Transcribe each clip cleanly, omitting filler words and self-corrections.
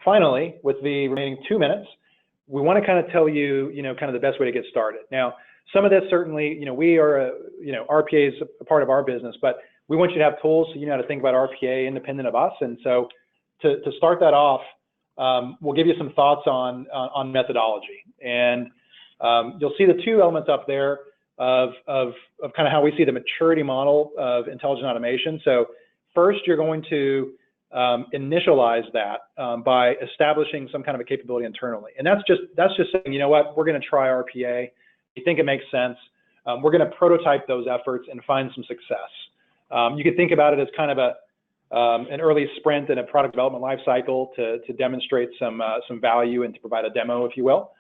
finally, with the remaining 2 minutes, we want to kind of tell you, kind of the best way to get started. Now, some of this certainly, we are, RPA is a part of our business, but we want you to have tools so you know how to think about RPA independent of us. And so to start that off, we'll give you some thoughts on methodology. And you'll see the 2 elements up there of kind of how we see the maturity model of intelligent automation. So first, you're going to initialize that by establishing some kind of a capability internally. And that's just saying, you know what, we're going to try RPA. We think it makes sense. We're going to prototype those efforts and find some success. You could think about it as kind of an early sprint in a product development life cycle to demonstrate some value and to provide a demo, if you will.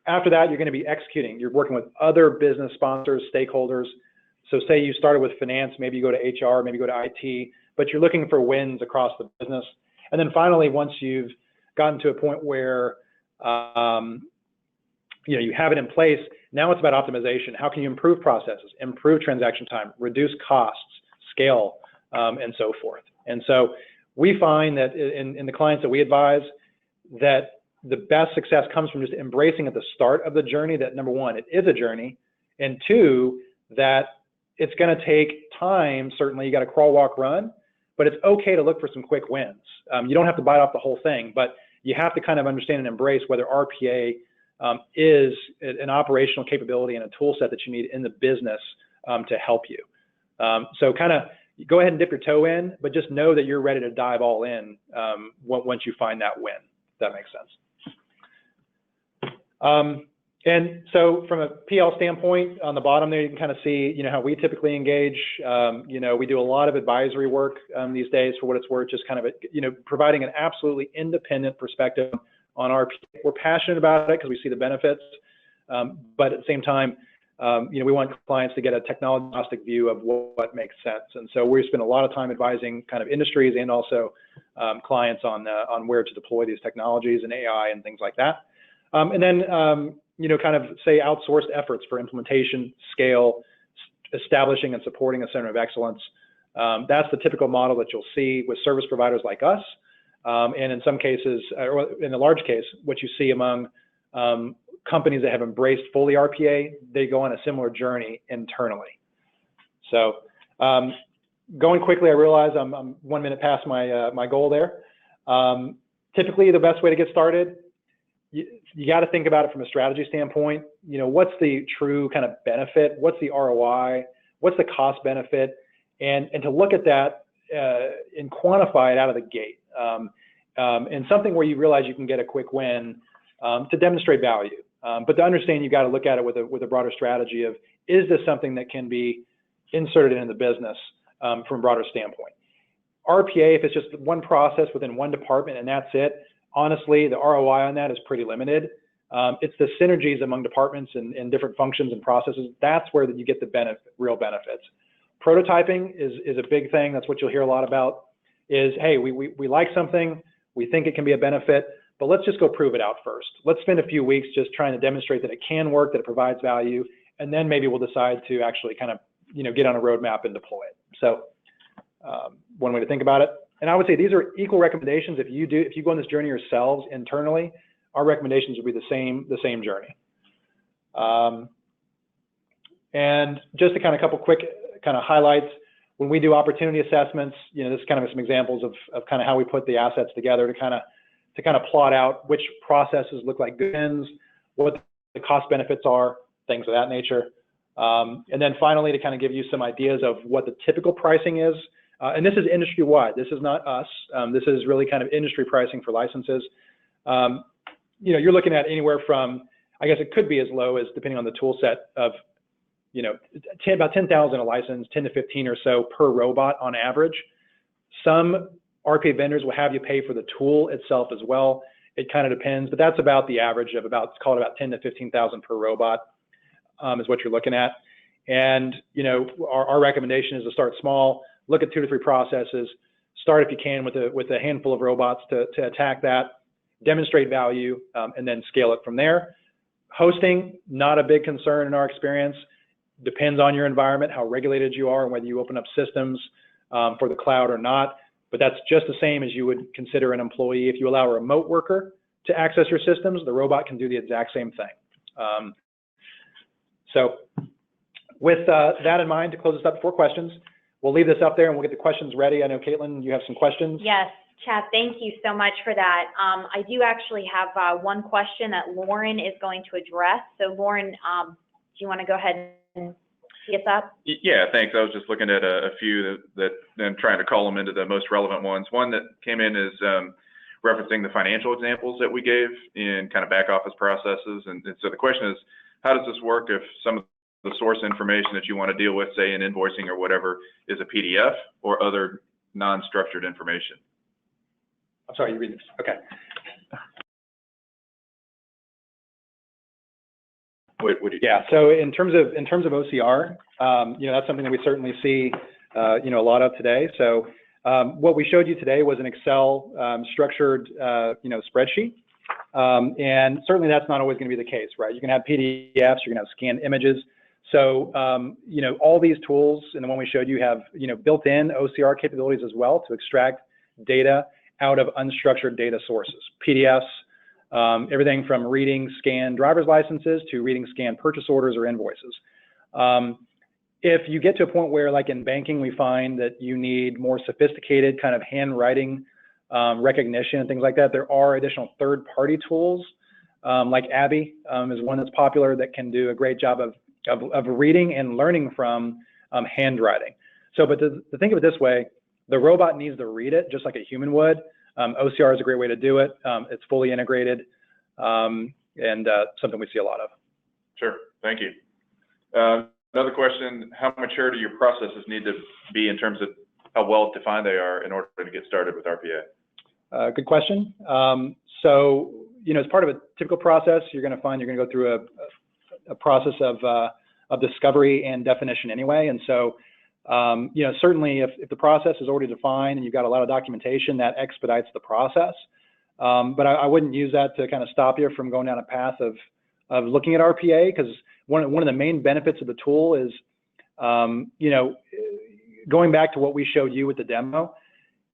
After that, you're going to be executing. You're working with other business sponsors, stakeholders. So say you started with finance, maybe you go to HR, maybe you go to IT, but you're looking for wins across the business. And then finally, once you've gotten to a point where you have it in place, now it's about optimization. How can you improve processes, improve transaction time, reduce costs, scale, and so forth. And so we find that in the clients that we advise, that the best success comes from just embracing at the start of the journey that, number one, it is a journey, and 2, that it's going to take time. Certainly, you got to crawl, walk, run, but it's okay to look for some quick wins. You don't have to bite off the whole thing, but you have to kind of understand and embrace whether RPA is an operational capability and a tool set that you need in the business to help you. So kind of go ahead and dip your toe in, but just know that you're ready to dive all in once you find that win, if that makes sense. And so from a PL standpoint, on the bottom there, you can kind of see, how we typically engage. We do a lot of advisory work these days, for what it's worth, just kind of, providing an absolutely independent perspective on RPA. We're passionate about it because we see the benefits, but at the same time, we want clients to get a technology-agnostic view of what makes sense. And so we spend a lot of time advising kind of industries and also clients on where to deploy these technologies and AI and things like that. And then, kind of say outsourced efforts for implementation, scale, establishing and supporting a center of excellence. That's the typical model that you'll see with service providers like us. And in some cases, or in a large case, what you see among companies that have embraced fully RPA, they go on a similar journey internally. So going quickly, I realize I'm 1 minute past my goal there. Typically, the best way to get started, you got to think about it from a strategy standpoint. What's the true kind of benefit? What's the ROI? What's the cost benefit? And to look at that and quantify it out of the gate. And something where you realize you can get a quick win to demonstrate value. But to understand, you got to look at it with a broader strategy of, is this something that can be inserted into the business from a broader standpoint? RPA, if it's just one process within one department and that's it, honestly, the ROI on that is pretty limited. It's the synergies among departments and different functions and processes. That's where you get the real benefits. Prototyping is a big thing. That's what you'll hear a lot about is, hey, we like something, we think it can be a benefit, but let's just go prove it out first. Let's spend a few weeks just trying to demonstrate that it can work, that it provides value, and then maybe we'll decide to actually kind of, get on a roadmap and deploy it. So one way to think about it. And I would say these are equal recommendations. If you go on this journey yourselves internally, our recommendations would be the same journey. And just a couple quick kind of highlights. When we do opportunity assessments, this is kind of some examples of kind of how we put the assets together to kind of plot out which processes look like good wins, what the cost benefits are, things of that nature. And then finally, to kind of give you some ideas of what the typical pricing is. And this is industry-wide. This is not us. This is really kind of industry pricing for licenses. You're looking at anywhere from, I guess it could be as low as, depending on the tool set, of about 10,000 a license, 10 to 15 or so per robot on average. Some RPA vendors will have you pay for the tool itself as well. It kind of depends, but that's about the average of about 10 to 15,000 per robot is what you're looking at. And our recommendation is to start small. Look at 2 to 3 processes. Start, if you can, with a handful of robots to attack that, demonstrate value, and then scale it from there. Hosting, not a big concern in our experience. Depends on your environment, how regulated you are, and whether you open up systems for the cloud or not. but that's just the same as you would consider an employee. If you allow a remote worker to access your systems, the robot can do the exact same thing. So with that in mind, to close this up for questions, we'll leave this up there and we'll get the questions ready. I know, Caitlin, you have some questions. Yes, Chad, thank you so much for that. I do actually have one question that Lauren is going to address. So Lauren, do you want to go ahead and tee us up? Yeah, thanks. I was just looking at a few that then trying to call them into the most relevant ones. One that came in is referencing the financial examples that we gave in kind of back office processes. And so the question is, how does this work if some of the source information that you want to deal with, say in invoicing or whatever, is a PDF or other non-structured information? I'm sorry, you read this. Okay. Yeah. So in terms of OCR, that's something that we certainly see, a lot of today. So what we showed you today was an Excel structured, spreadsheet, and certainly that's not always going to be the case, right? You can have PDFs, you're going to have scanned images. So all these tools, and the one we showed you have built-in OCR capabilities as well to extract data out of unstructured data sources, PDFs. Everything from reading scanned driver's licenses to reading scanned purchase orders or invoices. If you get to a point where, like in banking, we find that you need more sophisticated kind of handwriting recognition and things like that, there are additional third-party tools, like Abby is one that's popular that can do a great job of reading and learning from handwriting. So, but to think of it this way, the robot needs to read it just like a human would. OCR is a great way to do it. It's fully integrated and something we see a lot of. Sure, thank you. Another question, how mature do your processes need to be in terms of how well defined they are in order to get started with RPA? Good question. So, as part of a typical process, you're going to find you're going to go through a process of discovery and definition anyway. And so, certainly if the process is already defined and you've got a lot of documentation, that expedites the process. But I wouldn't use that to kind of stop you from going down a path of looking at RPA, because one of the main benefits of the tool is, going back to what we showed you with the demo,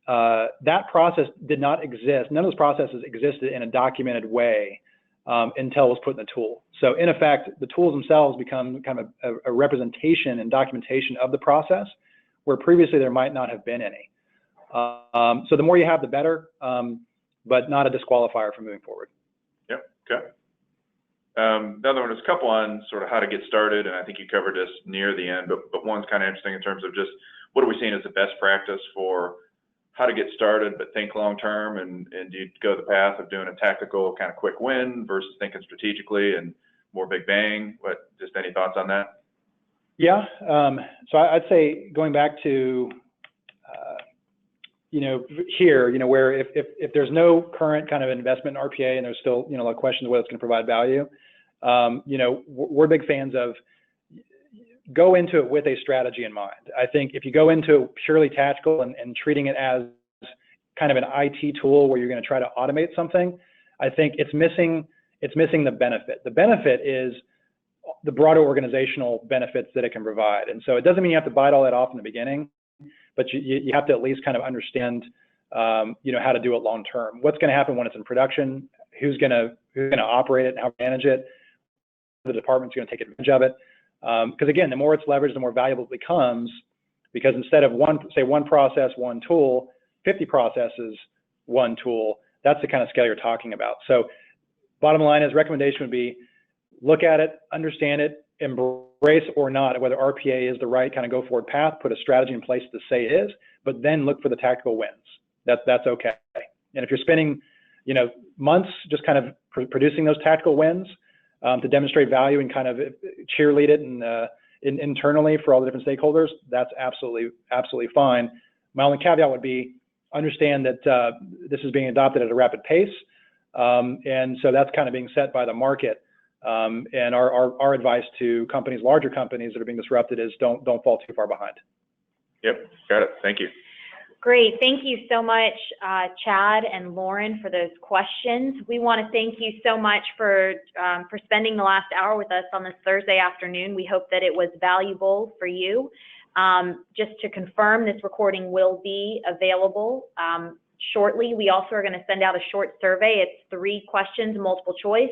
that process did not exist. None of those processes existed in a documented way until it was put in the tool. So in effect, the tools themselves become kind of a representation and documentation of the process, where previously there might not have been any. So the more you have, the better, but not a disqualifier for moving forward. Yep, okay. Another one is a couple on sort of how to get started, and I think you covered this near the end, but one's kind of interesting in terms of just what are we seeing as the best practice for how to get started but think long term, and do you go the path of doing a tactical kind of quick win versus thinking strategically and more big bang? Just any thoughts on that? Yeah, so I'd say going back to here, where if there's no current kind of investment in RPA and there's still a lot of questions of whether it's going to provide value, we're big fans of go into it with a strategy in mind. I think if you go into purely tactical and treating it as kind of an IT tool where you're going to try to automate something, I think it's missing the benefit. The benefit is the broader organizational benefits that it can provide. And so it doesn't mean you have to bite all that off in the beginning, but you have to at least kind of understand how to do it long term. What's going to happen when it's in production? Who's going to operate it and how to manage it? The department's going to take advantage of it. Because again, the more it's leveraged, the more valuable it becomes, because instead of one process, one tool, 50 processes, one tool, that's the kind of scale you're talking about. So bottom line is, recommendation would be look at it, understand it, embrace or not whether RPA is the right kind of go forward path, put a strategy in place to say it is, but then look for the tactical wins. That's okay. And if you're spending months just kind of producing those tactical wins, to demonstrate value and kind of cheerlead it and internally for all the different stakeholders, that's absolutely fine. My only caveat would be understand that this is being adopted at a rapid pace, and so that's kind of being set by the market. And our advice to companies, larger companies that are being disrupted, is don't fall too far behind. Yep, got it. Thank you. Great. Thank you so much, Chad and Lauren, for those questions. We want to thank you so much for spending the last hour with us on this Thursday afternoon. We hope that it was valuable for you. Just to confirm, this recording will be available shortly. We also are going to send out a short survey. It's 3 questions, multiple choice,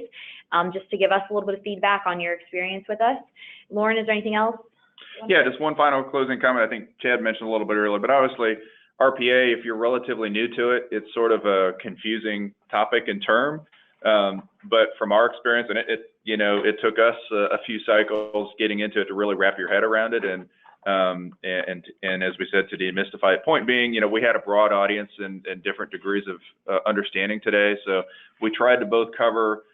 just to give us a little bit of feedback on your experience with us. Lauren, is there anything else? Yeah, just one final closing comment. I think Chad mentioned a little bit earlier, but obviously RPA, if you're relatively new to it, it's sort of a confusing topic and term. But from our experience, and it took us a few cycles getting into it to really wrap your head around it. And as we said, to demystify it, point being, we had a broad audience and different degrees of understanding today. So we tried to both cover,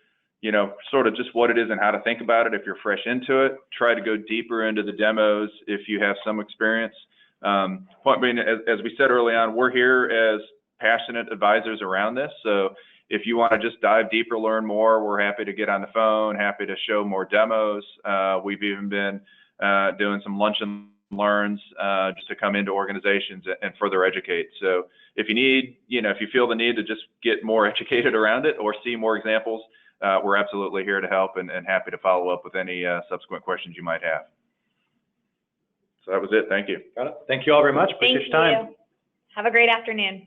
sort of just what it is and how to think about it if you're fresh into it. Try to go deeper into the demos if you have some experience. Point being, as we said early on, we're here as passionate advisors around this. So if you want to just dive deeper, learn more, we're happy to get on the phone, happy to show more demos. We've even been doing some lunch and learns just to come into organizations and further educate. So if you need, if you feel the need to just get more educated around it or see more examples, we're absolutely here to help and happy to follow up with any subsequent questions you might have. So that was it. Thank you. Got it. Thank you all very much. Appreciate your time. Have a great afternoon.